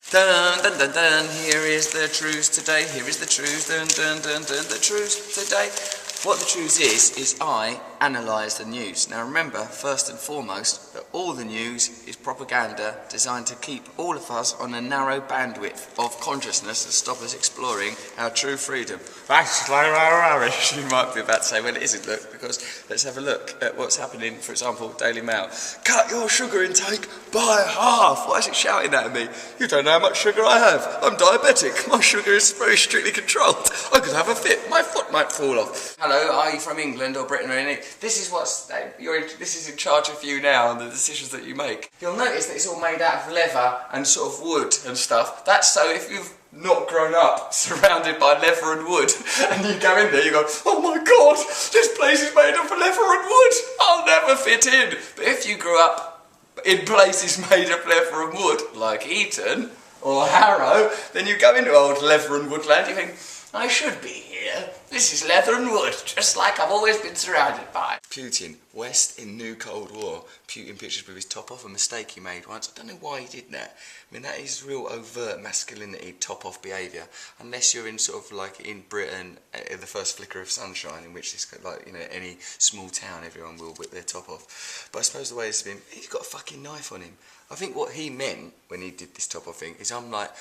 Dun dun dun dun, here is the Trews today, here is the Trews, dun dun dun dun, the Trews today. What the Trews is I analyse the news. Now remember, first and foremost, that all the news is propaganda designed to keep all of us on a narrow bandwidth of consciousness and stop us exploring our true freedom. That's like rubbish, you might be about to say. Well, it isn't, look, because let's have a look at what's happening, for example, Daily Mail. Cut your sugar intake by half. Why is it shouting at me? You don't know how much sugar I have. I'm diabetic. My sugar is very strictly controlled. I could have a fit. My foot might fall off. Hello, are you from England or Britain or anything? This is what's this is in charge of you now and the decisions that you make. You'll notice that it's all made out of leather and sort of wood and stuff. That's so if you've not grown up surrounded by leather and wood and you go in there, you go, oh my god, this place is made of leather and wood. I'll never fit in. But if you grew up in places made of leather and wood, like Eton or Harrow, then you go into old leather and woodland, you think, I should be here. This is leather and wood, just like I've always been surrounded by. Putin, West in new Cold War. Putin pictures with his top off, a mistake he made once. I don't know why he did that. I mean, that is real overt masculinity, top off behaviour. Unless you're in sort of like in Britain, the first flicker of sunshine, in which it's like, you know, any small town, everyone will whip their top off. But I suppose the way it's been, he's got a fucking knife on him. I think what he meant when he did this top off thing is I'm not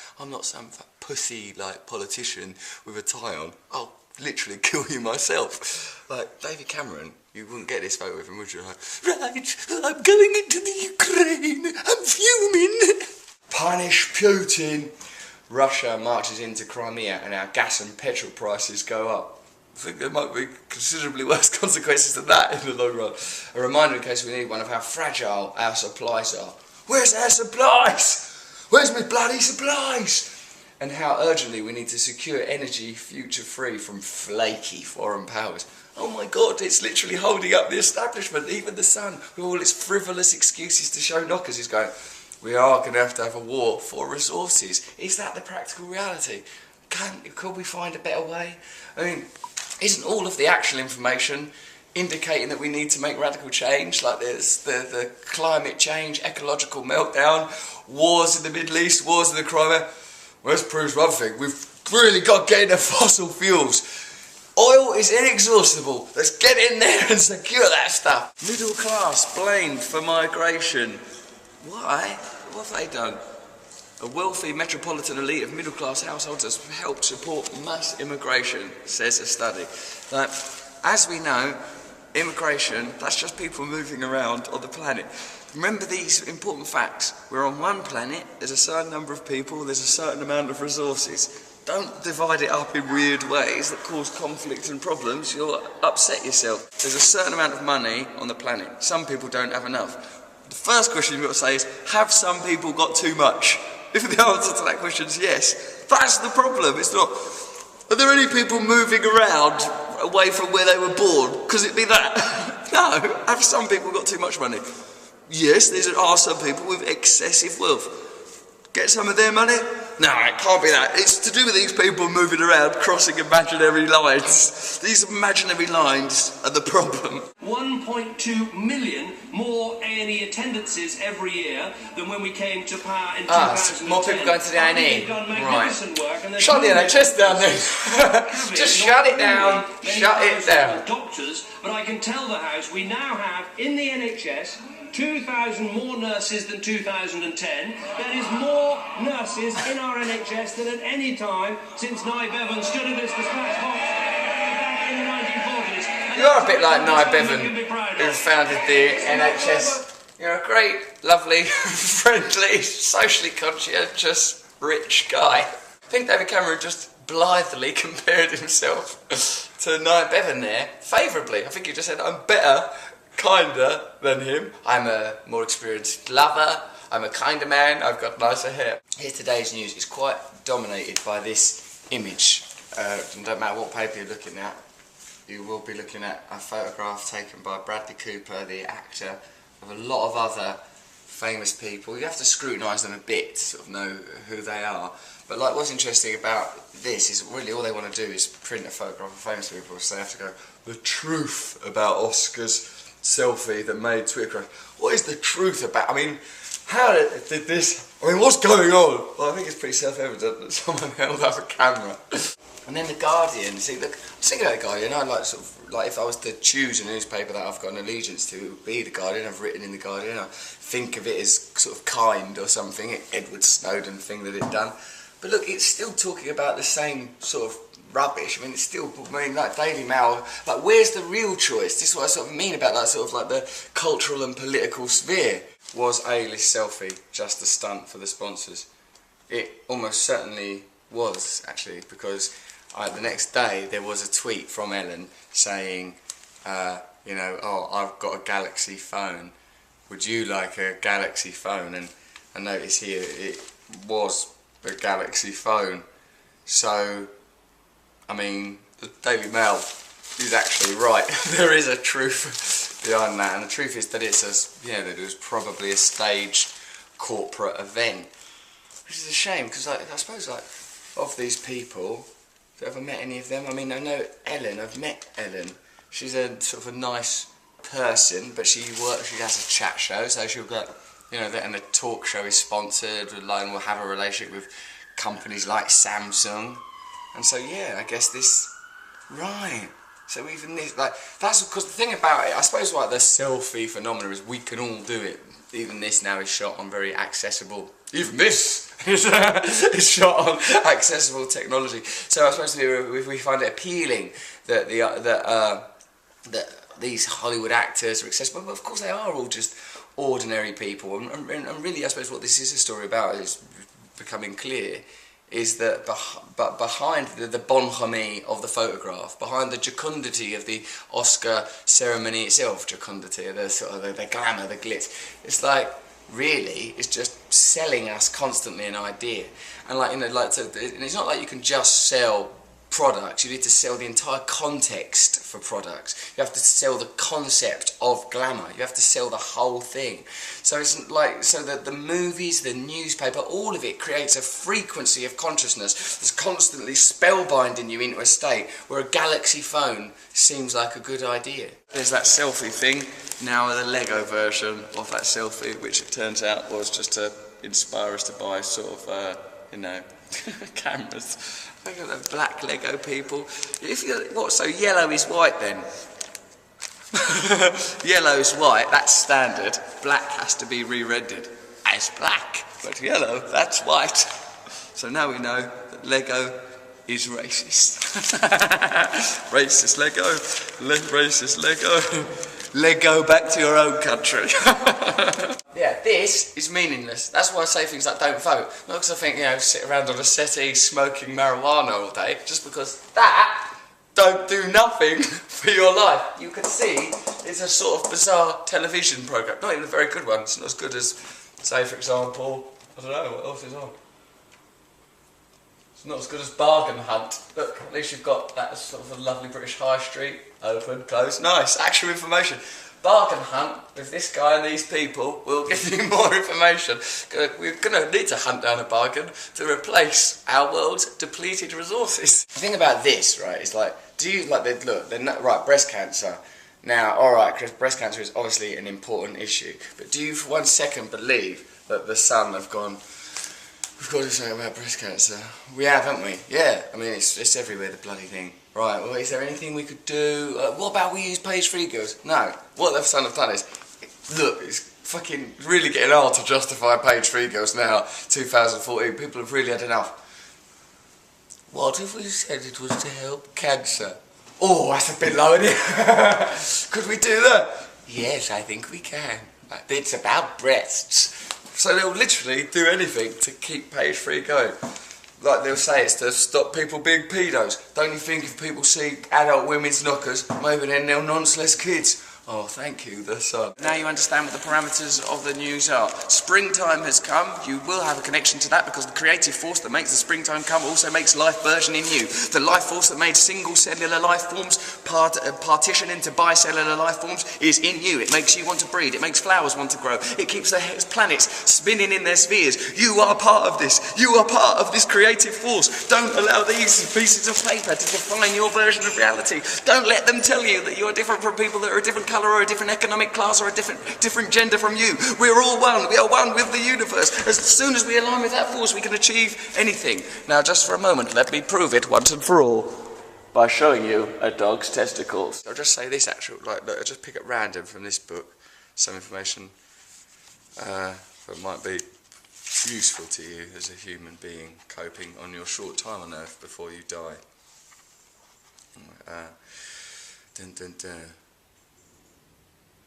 some pussy like politician with a tie on. I'll literally kill you myself. Like David Cameron, you wouldn't get this photo with him, would you? Like, right, I'm going into the Ukraine. I'm fuming. Punish Putin. Russia marches into Crimea and our gas and petrol prices go up. I think there might be considerably worse consequences than that in the long run. A reminder in case we need one of how fragile our supplies are. Where's our supplies? Where's my bloody supplies? And how urgently we need to secure energy future-free from flaky foreign powers. Oh my god, it's literally holding up the establishment, even the sun, with all its frivolous excuses to show knockers, is going, we are going to have a war for resources. Is that the practical reality? Could we find a better way? I mean, isn't all of the actual information indicating that we need to make radical change, like there's the climate change, ecological meltdown, wars in the Middle East, wars in the Crimea? Well, this proves one thing, we've really got to get into fossil fuels. Oil is inexhaustible, let's get in there and secure that stuff. Middle class blamed for migration. Why? What have they done? A wealthy metropolitan elite of middle class households has helped support mass immigration, says a study. Like, as we know, immigration, that's just people moving around on the planet. Remember these important facts. We're on one planet, there's a certain number of people, there's a certain amount of resources. Don't divide it up in weird ways that cause conflict and problems, you'll upset yourself. There's a certain amount of money on the planet. Some people don't have enough. The first question you've got to say is, have some people got too much? If the answer to that question is yes, that's the problem. It's not, are there any people moving around away from where they were born? Because it'd be that. No, have some people got too much money? Yes, there are some people with excessive wealth. Get some of their money? No, it can't be that. It's to do with these people moving around, crossing imaginary lines. These imaginary lines are the problem. 1.2 million more A&E attendances every year than when we came to power in 2010. More people going to the A&E. Right. Shut the NHS down then. Just shut it down. Shut it down. Doctors, but I can tell the House we now have in the NHS 2,000 more nurses than 2010. There is more nurses in our NHS than at any time since Nye Bevan stood in this dispatch box back in the 1940s. You're a bit like Nye Bevan, who founded the NHS. You're a great, lovely, friendly, socially conscientious, rich guy. I think David Cameron just blithely compared himself to Nye Bevan there, favourably. I think he just said, I'm better, kinder than him. I'm a more experienced lover, I'm a kinder man, I've got nicer hair. Here's today's news. It's quite dominated by this image. No matter what paper you're looking at, you will be looking at a photograph taken by Bradley Cooper, the actor, of a lot of other famous people. You have to scrutinise them a bit to sort of know who they are. But like, what's interesting about this is really all they want to do is print a photograph of famous people, so they have to go, the truth about Oscar's selfie that made Twitter crash. What is the truth about? I mean, How did this... I mean, what's going on? Well, I think it's pretty self-evident that someone held up a camera. And then The Guardian, see, look, I was thinking about The Guardian, I'd like sort of, like if I was to choose a newspaper that I've got an allegiance to, it would be The Guardian. I've written in The Guardian, I think of it as sort of kind or something, Edward Snowden thing that it done. But look, it's still talking about the same sort of rubbish. I mean, it's still, like Daily Mail, like where's the real choice? This is what I sort of mean about that sort of like the cultural and political sphere. Was A-list selfie just a stunt for the sponsors? It almost certainly was, actually, because the next day there was a tweet from Ellen saying, you know, oh, I've got a Galaxy phone. Would you like a Galaxy phone? And I notice here it was a Galaxy phone. So, I mean, the Daily Mail is actually right. There is a truth behind that, and the truth is that it's that it was probably a staged corporate event, which is a shame because I suppose like of these people, have I ever met any of them? I mean, I know Ellen. I've met Ellen. She's a sort of a nice person, but she has a chat show, so she'll get, you know, and the talk show is sponsored, and will have a relationship with companies like Samsung, and so yeah, I guess this right. So even this, like, that's because the thing about it, I suppose, like the selfie phenomenon is we can all do it. Even this now is shot on very accessible. Even this is shot on accessible technology. So I suppose we find it appealing that that these Hollywood actors are accessible, but of course they are all just ordinary people. And really, I suppose what this is a story about is becoming clear. Is that behind the bonhomie of the photograph, behind the jocundity of the Oscar ceremony itself, jocundity, the sort of the glamour, the glitz, it's like really it's just selling us constantly an idea, and like, you know, like, and it's not like you can just sell products. You need to sell the entire context for products. You have to sell the concept of glamour. You have to sell the whole thing. So it's like, so that the movies, the newspaper, all of it creates a frequency of consciousness that's constantly spellbinding you into a state where a Galaxy phone seems like a good idea. There's that selfie thing, now the Lego version of that selfie, which it turns out was just to inspire us to buy sort of, you know, cameras. Look at the black Lego people. If you, what, so yellow is white then? Yellow is white, that's standard. Black has to be re-rendered as black, but yellow, that's white. So now we know that Lego is racist. Racist Lego, racist Lego. Lego back to your own country. Yeah, this is meaningless. That's why I say things like don't vote. Not because I think, you know, sit around on a settee smoking marijuana all day, just because that don't do nothing for your life. You can see it's a sort of bizarre television programme. Not even a very good one. It's not as good as, say, for example, I don't know, what else is on? It's not as good as Bargain Hunt. Look, at least you've got that sort of a lovely British high street. Open, close, nice, actual information. Bargain Hunt with this guy and these people will give you more information. We're going to need to hunt down a bargain to replace our world's depleted resources. The thing about this, right, is like, do you, like, they're not, right, breast cancer. Now, alright, Chris, breast cancer is obviously an important issue, but do you for 1 second believe that the Sun have gone, we've got to do something about breast cancer? We have, haven't we? Yeah, I mean, it's everywhere, the bloody thing. Right, well, is there anything we could do? What about we use page-free girls? No. What the Sun have done is, look, it's fucking really getting hard to justify page-free girls now, 2014. People have really had enough. What if we said it was to help cancer? Oh, that's a bit low, isn't it? Could we do that? Yes, I think we can. It's about breasts. So they'll literally do anything to keep page-free going. Like they'll say it's to stop people being pedos. Don't you think if people see adult women's knockers, maybe then they'll nonce less kids? Oh, thank you, the Sun. Now you understand what the parameters of the news are. Springtime has come. You will have a connection to that because the creative force that makes the springtime come also makes life burgeoning in you. The life force that made single-cellular life forms partition into bicellular life forms is in you. It makes you want to breed. It makes flowers want to grow. It keeps the planets spinning in their spheres. You are part of this. You are part of this creative force. Don't allow these pieces of paper to define your version of reality. Don't let them tell you that you're different from people that are a different colour or a different economic class or a different gender from you. We're all one. We are one with the universe. As soon as we align with that force, we can achieve anything. Now, just for a moment, let me prove it once and for all by showing you a dog's testicles. I'll just say this actually, like, look, I'll just pick at random from this book some information that might be useful to you as a human being coping on your short time on Earth before you die. Dun, dun, dun.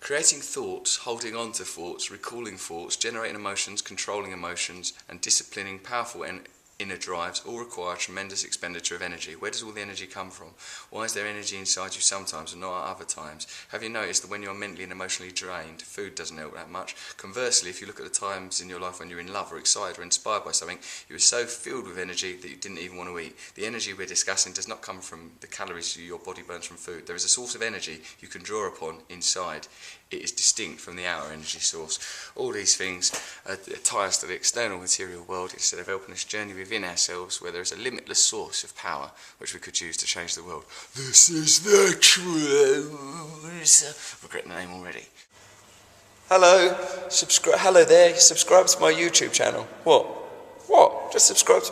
Creating thoughts, holding on to thoughts, recalling thoughts, generating emotions, controlling emotions, and disciplining powerful inner drives all require tremendous expenditure of energy. Where does all the energy come from? Why is there energy inside you sometimes and not at other times? Have you noticed that when you're mentally and emotionally drained, food doesn't help that much? Conversely, if you look at the times in your life when you're in love or excited or inspired by something, you were so filled with energy that you didn't even want to eat. The energy we're discussing does not come from the calories your body burns from food. There is a source of energy you can draw upon inside. It is distinct from the outer energy source. All these things tie us to the external material world instead of helping us journey within ourselves, where there is a limitless source of power which we could use to change the world. This is the Trews. Regret the name already. Hello, hello there. Subscribe to my YouTube channel. What? Just subscribe.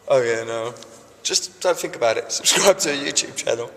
Oh yeah, no. Just don't think about it. Subscribe to a YouTube channel.